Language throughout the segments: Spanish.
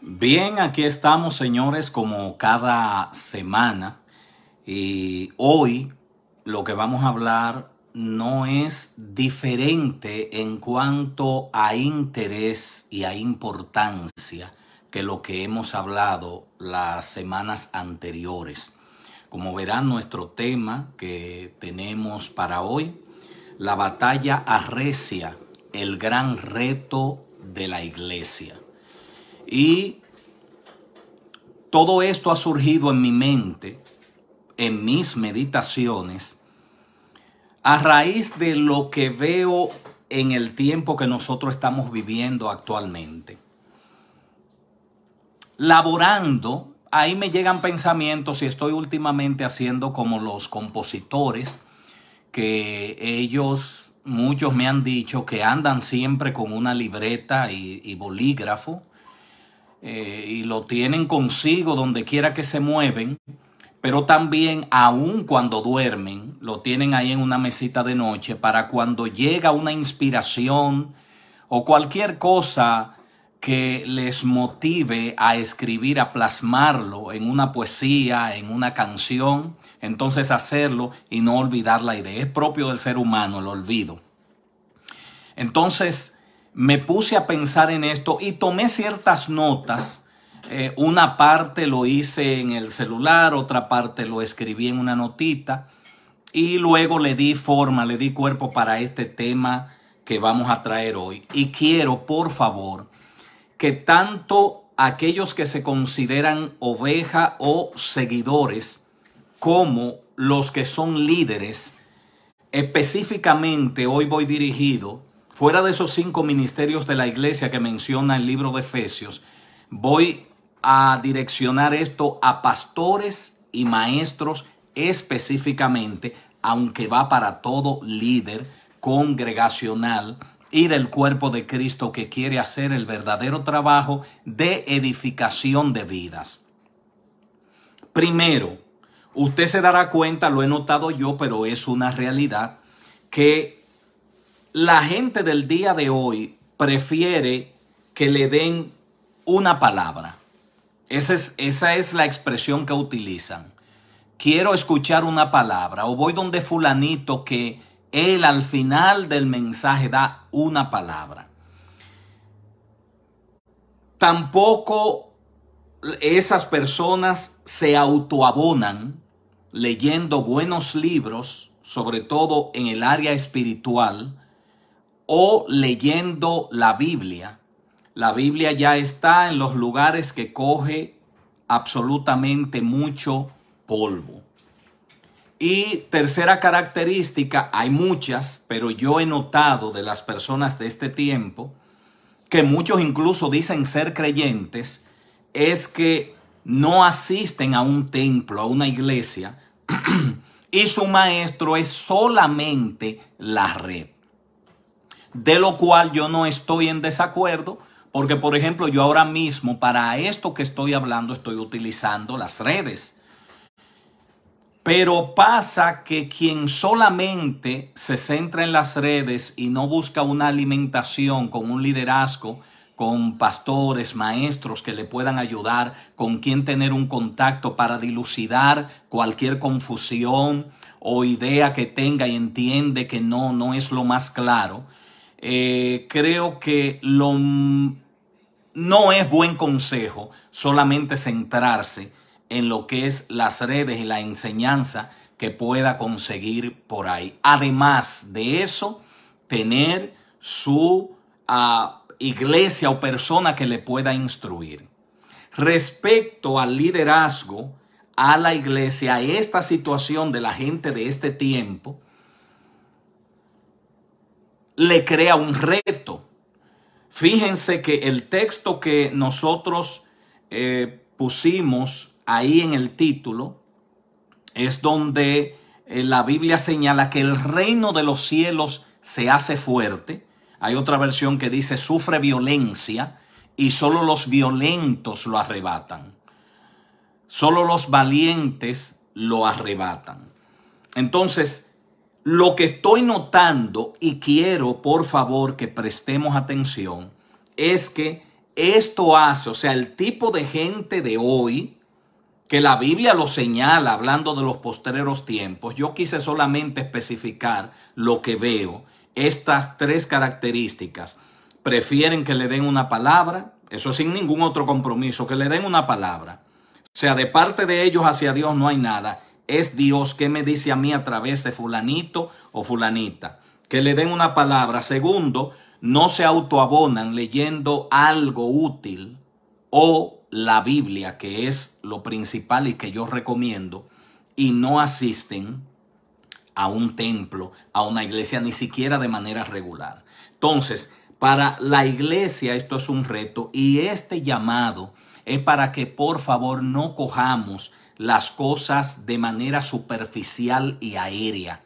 Bien, aquí estamos, señores, como cada semana. Y hoy lo que vamos a hablar no es diferente en cuanto a interés y a importancia que lo que hemos hablado las semanas anteriores. Como verán, nuestro tema que tenemos para hoy, la batalla arrecia, el gran reto de la iglesia. Y todo esto ha surgido en mi mente, en mis meditaciones, a raíz de lo que veo en el tiempo que nosotros estamos viviendo actualmente. Laborando, ahí me llegan pensamientos y estoy últimamente haciendo como los compositores, que ellos, muchos me han dicho que andan siempre con una libreta y bolígrafo, y lo tienen consigo donde quiera que se mueven, pero también aun cuando duermen, lo tienen ahí en una mesita de noche para cuando llega una inspiración o cualquier cosa que les motive a escribir, a plasmarlo en una poesía, en una canción, entonces hacerlo y no olvidar la idea. Es propio del ser humano el olvido. Entonces me puse a pensar en esto y tomé ciertas notas. Una parte lo hice en el celular, otra parte lo escribí en una notita y luego le di forma, le di cuerpo para este tema que vamos a traer hoy. Y quiero, por favor, que tanto aquellos que se consideran oveja o seguidores como los que son líderes, específicamente hoy voy dirigido, fuera de esos 5 ministerios de la iglesia que menciona el libro de Efesios, voy a direccionar esto a pastores y maestros específicamente, aunque va para todo líder congregacional y del cuerpo de Cristo que quiere hacer el verdadero trabajo de edificación de vidas. Primero, usted se dará cuenta, lo he notado yo, pero es una realidad, que la gente del día de hoy prefiere que le den una palabra. Esa es la expresión que utilizan. Quiero escuchar una palabra, o voy donde fulanito que él al final del mensaje da una palabra. Tampoco esas personas se autoabonan leyendo buenos libros, sobre todo en el área espiritual, o leyendo la Biblia. La Biblia ya está en los lugares que coge absolutamente mucho polvo. Y tercera característica, hay muchas, pero yo he notado de las personas de este tiempo, que muchos incluso dicen ser creyentes, es que no asisten a un templo, a una iglesia, y su maestro es solamente la red. De lo cual yo no estoy en desacuerdo, porque por ejemplo yo ahora mismo para esto que estoy hablando estoy utilizando las redes. Pero pasa que quien solamente se centra en las redes y no busca una alimentación con un liderazgo, con pastores, maestros que le puedan ayudar, con quien tener un contacto para dilucidar cualquier confusión o idea que tenga y entiende que no es lo más claro, creo que no es buen consejo solamente centrarse en lo que es las redes y la enseñanza que pueda conseguir por ahí. Además de eso, tener su iglesia o persona que le pueda instruir. Respecto al liderazgo, a la iglesia, a esta situación de la gente de este tiempo, le crea un reto. Fíjense que el texto que nosotros pusimos ahí en el título es donde la Biblia señala que el reino de los cielos se hace fuerte. Hay otra versión que dice sufre violencia y solo los violentos lo arrebatan. Solo los valientes lo arrebatan. Entonces, lo que estoy notando y quiero por favor que prestemos atención es que esto hace, o sea, el tipo de gente de hoy, que la Biblia lo señala hablando de los postreros tiempos, yo quise solamente especificar lo que veo. Estas tres características: prefieren que le den una palabra, eso sin ningún otro compromiso, que le den una palabra. O sea, de parte de ellos hacia Dios no hay nada. Es Dios que me dice a mí a través de fulanito o fulanita. Que le den una palabra. Segundo, no se autoabonan leyendo algo útil o la Biblia, que es lo principal y que yo recomiendo, y no asisten a un templo, a una iglesia, ni siquiera de manera regular. Entonces, para la iglesia esto es un reto, y este llamado es para que por favor no cojamos las cosas de manera superficial y aérea.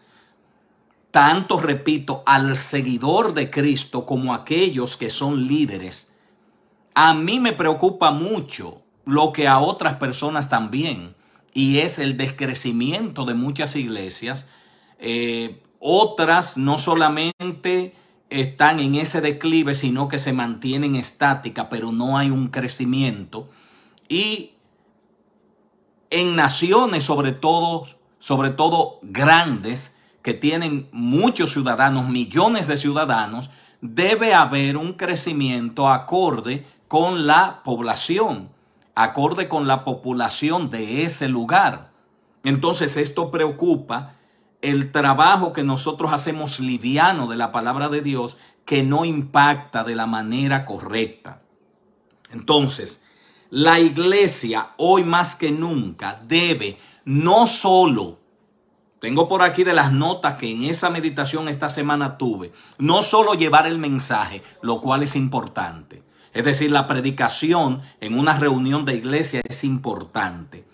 Tanto, repito, al seguidor de Cristo como a aquellos que son líderes. A mí me preocupa mucho lo que a otras personas también, y es el descrecimiento de muchas iglesias. Otras no solamente están en ese declive, sino que se mantienen estáticas, pero no hay un crecimiento. Y en naciones, sobre todo grandes, que tienen muchos ciudadanos, millones de ciudadanos, debe haber un crecimiento acorde con la población, acorde con la población de ese lugar. Entonces esto preocupa el trabajo que nosotros hacemos liviano de la palabra de Dios, que no impacta de la manera correcta. Entonces, la iglesia hoy más que nunca debe no solo, tengo por aquí de las notas que en esa meditación esta semana tuve, no solo llevar el mensaje, lo cual es importante. Es decir, la predicación en una reunión de iglesia es importante,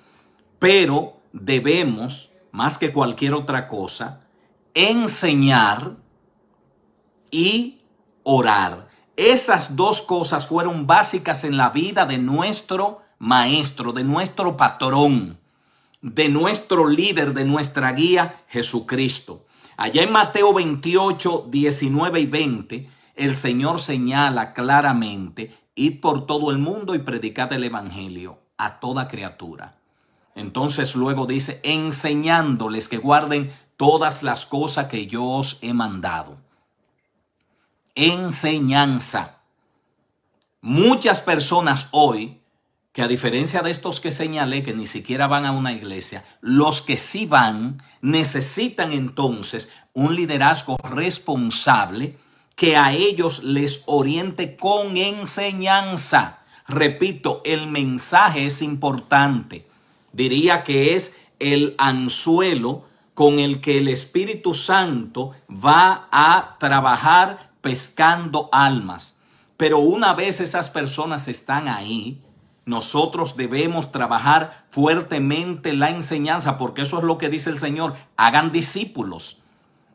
pero debemos, más que cualquier otra cosa, enseñar y orar. Esas dos cosas fueron básicas en la vida de nuestro maestro, de nuestro patrón, de nuestro líder, de nuestra guía, Jesucristo. Allá en Mateo 28, 19 y 20, el Señor señala claramente: id por todo el mundo y predicad el evangelio a toda criatura. Entonces luego dice: enseñándoles que guarden todas las cosas que yo os he mandado. Enseñanza. Muchas personas hoy, que a diferencia de estos que señalé, que ni siquiera van a una iglesia, los que sí van necesitan entonces un liderazgo responsable que a ellos les oriente con enseñanza. Repito, el mensaje es importante. Diría que es el anzuelo con el que el Espíritu Santo va a trabajar pescando almas. Pero una vez esas personas están ahí, nosotros debemos trabajar fuertemente la enseñanza, porque eso es lo que dice el Señor: hagan discípulos.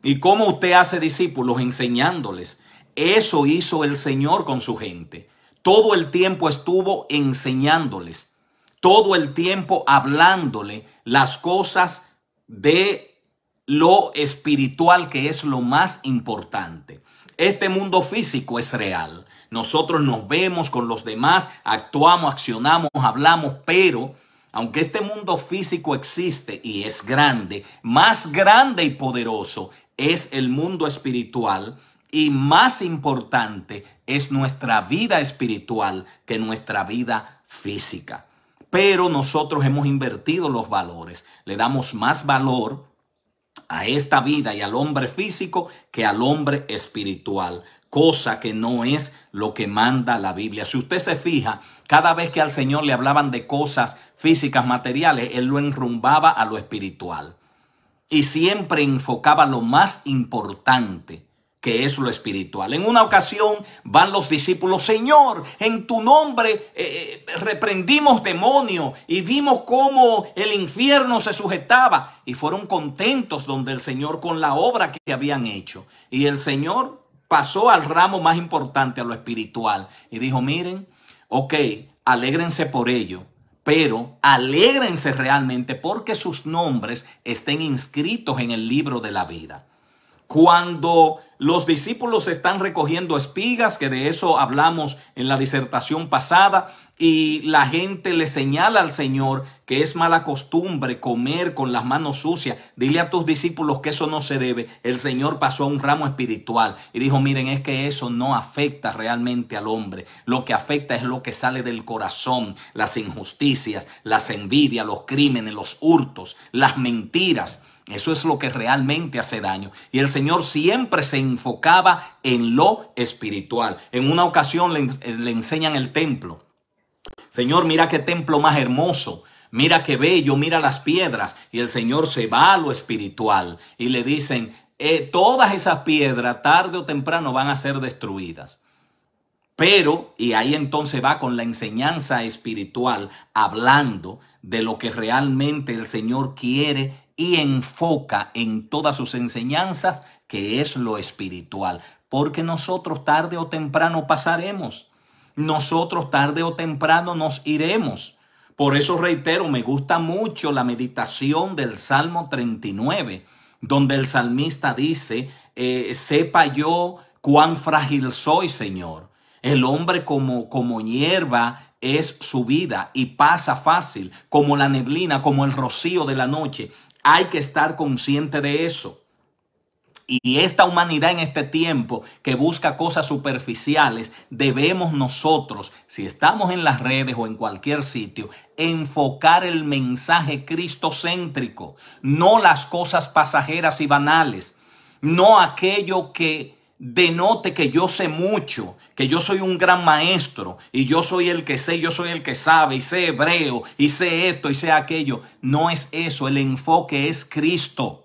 ¿Y cómo usted hace discípulos? Enseñándoles. Eso hizo el Señor con su gente. Todo el tiempo estuvo enseñándoles. Todo el tiempo hablándole las cosas de lo espiritual, que es lo más importante. Este mundo físico es real. Nosotros nos vemos con los demás, actuamos, accionamos, hablamos, pero aunque este mundo físico existe y es grande, más grande y poderoso es el mundo espiritual, y más importante es nuestra vida espiritual que nuestra vida física. Pero nosotros hemos invertido los valores. Le damos más valor a esta vida y al hombre físico que al hombre espiritual, cosa que no es lo que manda la Biblia. Si usted se fija, cada vez que al Señor le hablaban de cosas físicas, materiales, Él lo enrumbaba a lo espiritual. Y siempre enfocaba lo más importante, que es lo espiritual. En una ocasión van los discípulos: Señor, en tu nombre reprendimos demonios y vimos cómo el infierno se sujetaba. Y fueron contentos donde el Señor con la obra que habían hecho. Y el Señor pasó al ramo más importante, a lo espiritual, y dijo: miren, ok, alégrense por ello, pero alégrense realmente porque sus nombres estén inscritos en el libro de la vida. Cuando los discípulos están recogiendo espigas, que de eso hablamos en la disertación pasada, y la gente le señala al Señor que es mala costumbre comer con las manos sucias. Dile a tus discípulos que eso no se debe. El Señor pasó a un ramo espiritual y dijo, miren, es que eso no afecta realmente al hombre. Lo que afecta es lo que sale del corazón, las injusticias, las envidias, los crímenes, los hurtos, las mentiras. Eso es lo que realmente hace daño. Y el Señor siempre se enfocaba en lo espiritual. En una ocasión le enseñan el templo. Señor, mira qué templo más hermoso. Mira qué bello, mira las piedras. Y el Señor se va a lo espiritual. Y le dicen, todas esas piedras tarde o temprano van a ser destruidas. Pero, y ahí entonces va con la enseñanza espiritual, hablando de lo que realmente el Señor quiere y enfoca en todas sus enseñanzas, que es lo espiritual. Porque nosotros tarde o temprano pasaremos. Nosotros tarde o temprano nos iremos. Por eso reitero, me gusta mucho la meditación del Salmo 39, donde el salmista dice, sepa yo cuán frágil soy, Señor. El hombre como hierba es su vida y pasa fácil, como la neblina, como el rocío de la noche. Hay que estar consciente de eso. Y esta humanidad en este tiempo que busca cosas superficiales, debemos nosotros, si estamos en las redes o en cualquier sitio, enfocar el mensaje cristocéntrico, no las cosas pasajeras y banales, no aquello que denote que yo sé mucho, que yo soy un gran maestro y yo soy el que sé, yo soy el que sabe y sé hebreo y sé esto y sé aquello. No es eso, el enfoque es Cristo.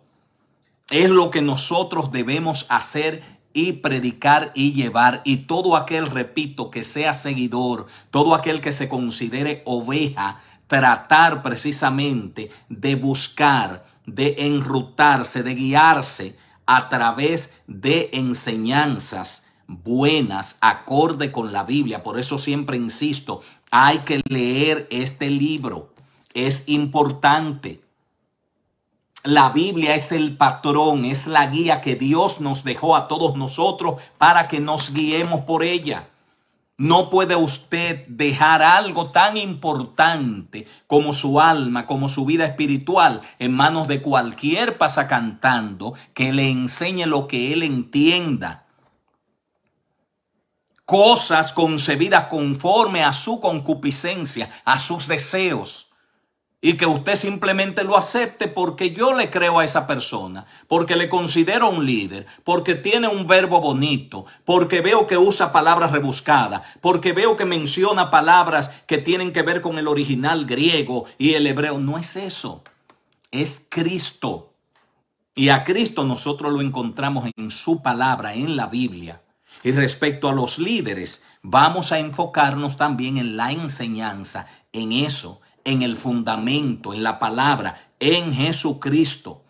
Es lo que nosotros debemos hacer y predicar y llevar. Y todo aquel, repito, que sea seguidor, todo aquel que se considere oveja, tratar precisamente de buscar, de enrutarse, de guiarse a través de enseñanzas buenas, acorde con la Biblia. Por eso siempre insisto, hay que leer este libro. Es importante. La Biblia es el patrón, es la guía que Dios nos dejó a todos nosotros para que nos guiemos por ella. No puede usted dejar algo tan importante como su alma, como su vida espiritual, en manos de cualquier pasacantando que le enseñe lo que él entienda. Cosas concebidas conforme a su concupiscencia, a sus deseos. Y que usted simplemente lo acepte porque yo le creo a esa persona, porque le considero un líder, porque tiene un verbo bonito, porque veo que usa palabras rebuscadas, porque veo que menciona palabras que tienen que ver con el original griego y el hebreo. No es eso, es Cristo. Y a Cristo nosotros lo encontramos en su palabra, en la Biblia. Y respecto a los líderes, vamos a enfocarnos también en la enseñanza, en eso, en el fundamento, en la palabra, en Jesucristo.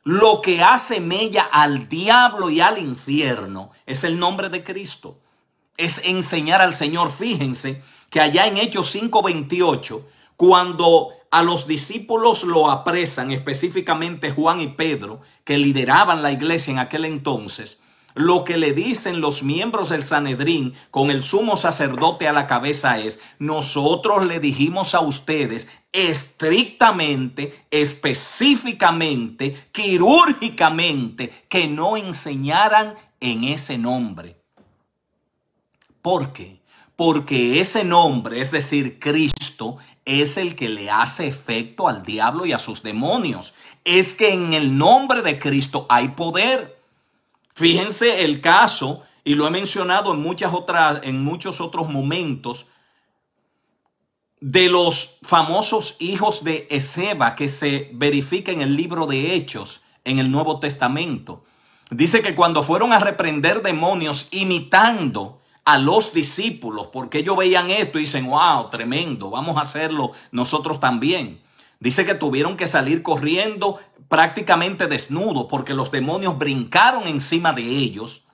Lo que hace mella al diablo y al infierno es el nombre de Cristo. Es enseñar al Señor. Fíjense que allá en Hechos 5:28, cuando a los discípulos lo apresan, específicamente Juan y Pedro, que lideraban la iglesia en aquel entonces, lo que le dicen los miembros del Sanedrín con el sumo sacerdote a la cabeza es: nosotros le dijimos a ustedes estrictamente, específicamente, quirúrgicamente que no enseñaran en ese nombre. ¿Por qué? Porque ese nombre, es decir, Cristo, es el que le hace efecto al diablo y a sus demonios. Es que en el nombre de Cristo hay poder. Fíjense el caso, y lo he mencionado en muchos otros momentos, de los famosos hijos de Esceva que se verifica en el libro de Hechos en el Nuevo Testamento. Dice que cuando fueron a reprender demonios imitando a los discípulos, porque ellos veían esto y dicen: wow, tremendo, vamos a hacerlo nosotros también. Dice que tuvieron que salir corriendo prácticamente desnudos porque los demonios brincaron encima de ellos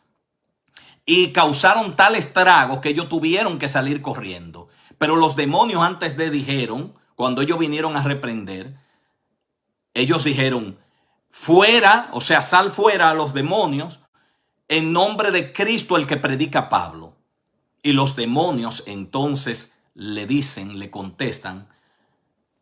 y causaron tal estrago que ellos tuvieron que salir corriendo. Pero los demonios dijeron, cuando ellos vinieron a reprender, ellos dijeron: fuera, o sea, sal fuera a los demonios en nombre de Cristo el que predica Pablo. Y los demonios entonces le dicen, le contestan,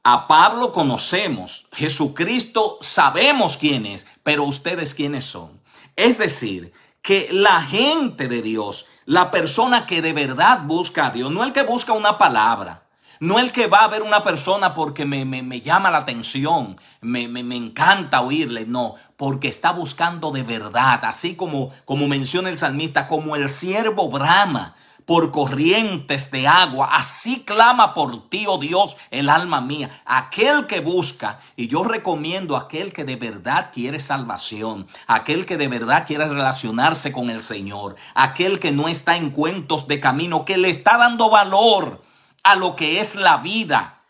a Pablo conocemos, Jesucristo sabemos quién es, pero ustedes quiénes son. Es decir, que la gente de Dios, la persona que de verdad busca a Dios, no el que busca una palabra, no el que va a ver una persona porque me llama la atención, me encanta oírle, no, porque está buscando de verdad, así como menciona el salmista, como el siervo brama por corrientes de agua, así clama por ti, oh Dios, el alma mía. Aquel que busca, y yo recomiendo a aquel que de verdad quiere salvación, aquel que de verdad quiere relacionarse con el Señor, aquel que no está en cuentos de camino, que le está dando valor a lo que es la vida,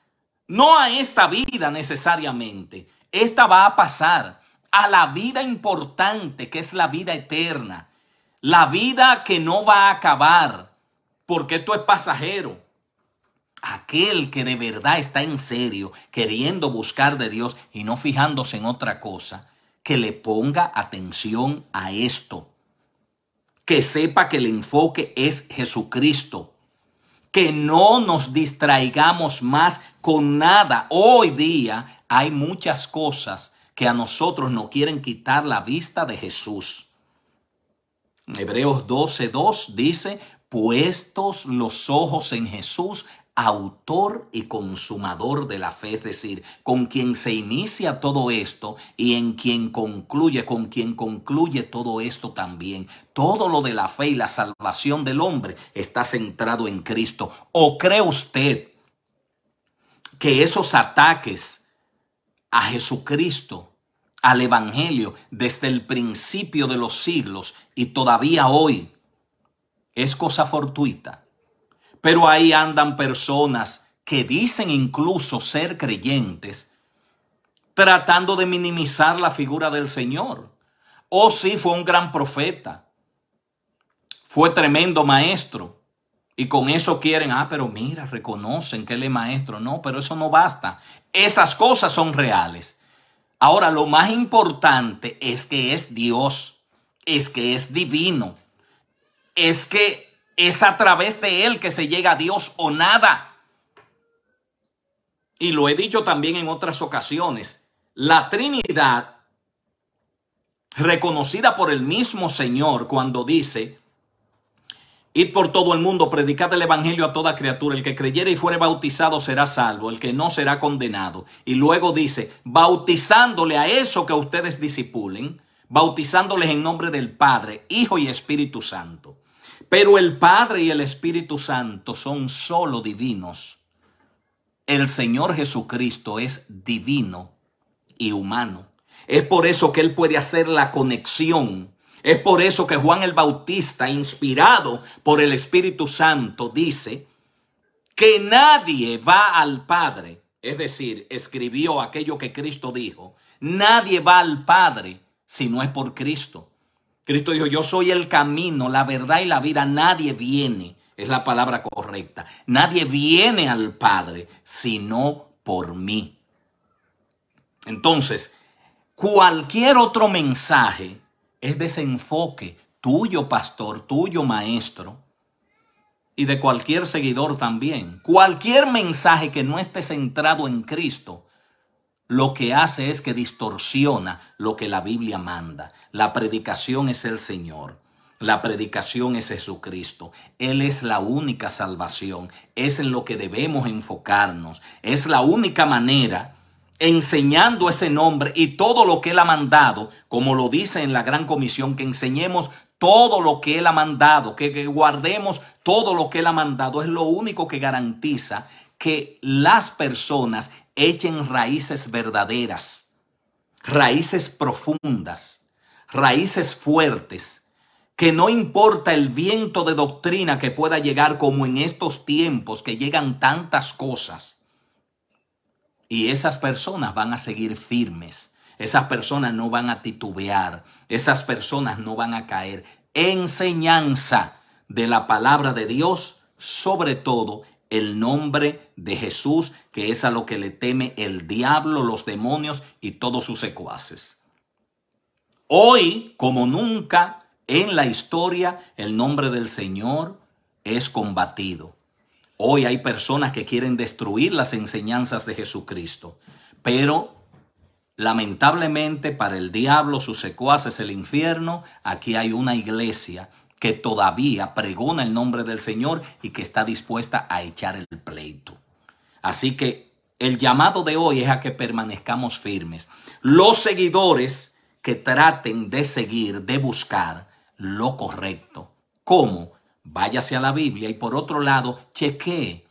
no a esta vida necesariamente. Esta va a pasar a la vida importante, que es la vida eterna, la vida que no va a acabar, porque esto es pasajero. Aquel que de verdad está en serio, queriendo buscar de Dios y no fijándose en otra cosa, que le ponga atención a esto. Que sepa que el enfoque es Jesucristo. Que no nos distraigamos más con nada. Hoy día hay muchas cosas que a nosotros nos quieren quitar la vista de Jesús. Hebreos 12:2 dice, puestos los ojos en Jesús, autor y consumador de la fe, es decir, con quien se inicia todo esto y en quien concluye, con quien concluye todo esto también. Todo lo de la fe y la salvación del hombre está centrado en Cristo. ¿O cree usted que esos ataques a Jesucristo, al Evangelio, desde el principio de los siglos y todavía hoy, es cosa fortuita? Pero ahí andan personas que dicen incluso ser creyentes, tratando de minimizar la figura del Señor. Oh, sí, fue un gran profeta, fue tremendo maestro, y con eso quieren, pero mira, reconocen que él es maestro. No, pero eso no basta. Esas cosas son reales. Ahora, lo más importante es que es Dios, es que es divino, es que es a través de él que se llega a Dios o nada. Y lo he dicho también en otras ocasiones. La Trinidad, reconocida por el mismo Señor cuando dice, id por todo el mundo, predicad el evangelio a toda criatura. El que creyere y fuere bautizado será salvo, el que no será condenado. Y luego dice, bautizándole a eso que ustedes disipulen, bautizándoles en nombre del Padre, Hijo y Espíritu Santo. Pero el Padre y el Espíritu Santo son solo divinos. El Señor Jesucristo es divino y humano. Es por eso que Él puede hacer la conexión. Es por eso que Juan el Bautista, inspirado por el Espíritu Santo, dice que nadie va al Padre. Es decir, escribió aquello que Cristo dijo. Nadie va al Padre si no es por Cristo. Cristo dijo, yo soy el camino, la verdad y la vida. Nadie viene, es la palabra correcta. Nadie viene al Padre sino por mí. Entonces, cualquier otro mensaje es desenfoque tuyo, pastor, tuyo, maestro, y de cualquier seguidor también. Cualquier mensaje que no esté centrado en Cristo, lo que hace es que distorsiona lo que la Biblia manda. La predicación es el Señor. La predicación es Jesucristo. Él es la única salvación. Es en lo que debemos enfocarnos. Es la única manera, enseñando ese nombre y todo lo que Él ha mandado, como lo dice en la Gran Comisión, que enseñemos todo lo que Él ha mandado, que guardemos todo lo que Él ha mandado. Es lo único que garantiza que las personas echen raíces verdaderas, raíces profundas, raíces fuertes, que no importa el viento de doctrina que pueda llegar, como en estos tiempos que llegan tantas cosas, y esas personas van a seguir firmes, esas personas no van a titubear, esas personas no van a caer. Enseñanza de la palabra de Dios, sobre todo el nombre de Jesús, que es a lo que le teme el diablo, los demonios y todos sus secuaces. Hoy, como nunca en la historia, el nombre del Señor es combatido. Hoy hay personas que quieren destruir las enseñanzas de Jesucristo, pero lamentablemente para el diablo, sus secuaces, el infierno, aquí hay una iglesia que todavía pregona el nombre del Señor y que está dispuesta a echar el pleito. Así que el llamado de hoy es a que permanezcamos firmes. Los seguidores que traten de seguir, de buscar lo correcto. ¿Cómo? Váyase a la Biblia y por otro lado, chequee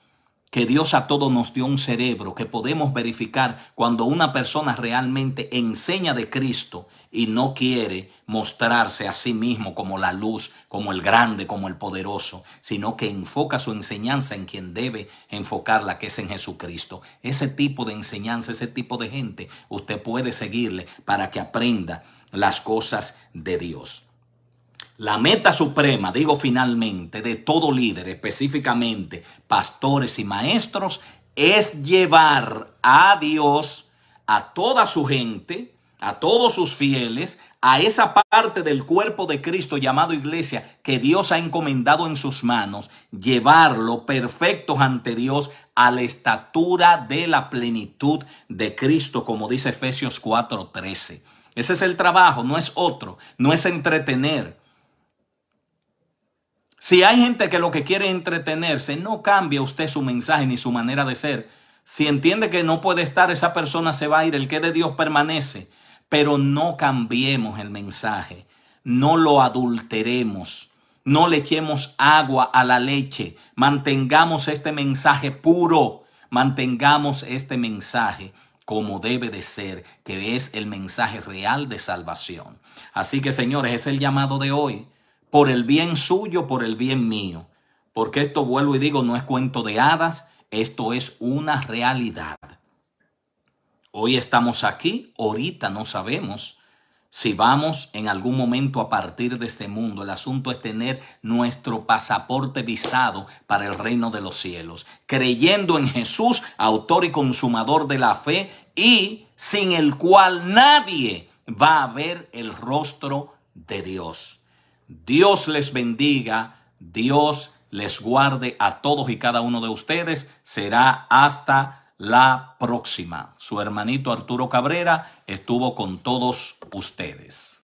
que Dios a todos nos dio un cerebro que podemos verificar cuando una persona realmente enseña de Cristo y no quiere mostrarse a sí mismo como la luz, como el grande, como el poderoso, sino que enfoca su enseñanza en quien debe enfocarla, que es en Jesucristo. Ese tipo de enseñanza, ese tipo de gente, usted puede seguirle para que aprenda las cosas de Dios. La meta suprema, digo finalmente, de todo líder, específicamente pastores y maestros, es llevar a Dios a toda su gente, a todos sus fieles, a esa parte del cuerpo de Cristo llamado iglesia que Dios ha encomendado en sus manos, llevarlo perfectos ante Dios a la estatura de la plenitud de Cristo, como dice Efesios 4:13. Ese es el trabajo, no es otro, no es entretener. Si hay gente que lo que quiere es entretenerse, no cambie usted su mensaje ni su manera de ser. Si entiende que no puede estar, esa persona se va a ir, el que de Dios permanece. Pero no cambiemos el mensaje, no lo adulteremos, no le echemos agua a la leche. Mantengamos este mensaje puro, mantengamos este mensaje como debe de ser, que es el mensaje real de salvación. Así que, señores, es el llamado de hoy. Por el bien suyo, por el bien mío. Porque esto, vuelvo y digo, no es cuento de hadas, esto es una realidad. Hoy estamos aquí, ahorita no sabemos si vamos en algún momento a partir de este mundo. El asunto es tener nuestro pasaporte visado para el reino de los cielos, creyendo en Jesús, autor y consumador de la fe, y sin el cual nadie va a ver el rostro de Dios. Dios les bendiga, Dios les guarde a todos y cada uno de ustedes. Será hasta la próxima. Su hermanito Arturo Cabrera estuvo con todos ustedes.